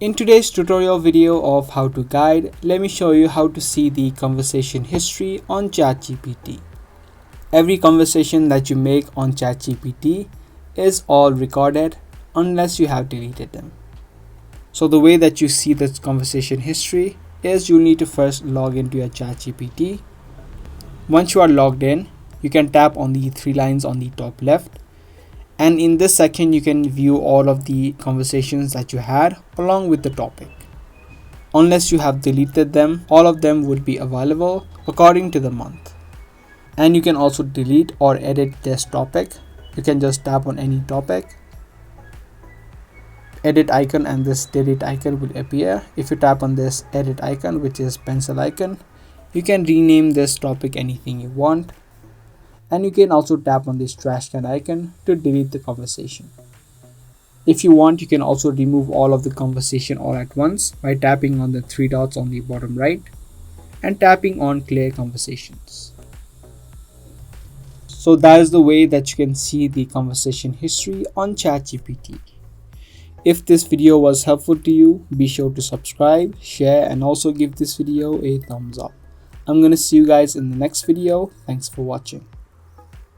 In today's tutorial video of how to guide, let me show you how to see the conversation history on ChatGPT. Every conversation that you make on ChatGPT is all recorded unless you have deleted them. So the way that you see this conversation history is you'll need to first log into your ChatGPT. Once you are logged in, you can tap on the three lines on the top left. And in this section, you can view all of the conversations that you had along with the topic. Unless you have deleted them, all of them would be available according to the month. And you can also delete or edit this topic. You can just tap on any topic, edit icon, and this delete icon will appear. If you tap on this edit icon, which is pencil icon, you can rename this topic anything you want. And you can also tap on this trash can icon to delete the conversation. If you want, you can also remove all of the conversation all at once by tapping on the three dots on the bottom right and tapping on clear conversations. So that is the way that you can see the conversation history on ChatGPT. If this video was helpful to you, be sure to subscribe, share, and also give this video a thumbs up. I'm gonna see you guys in the next video. Thanks for watching.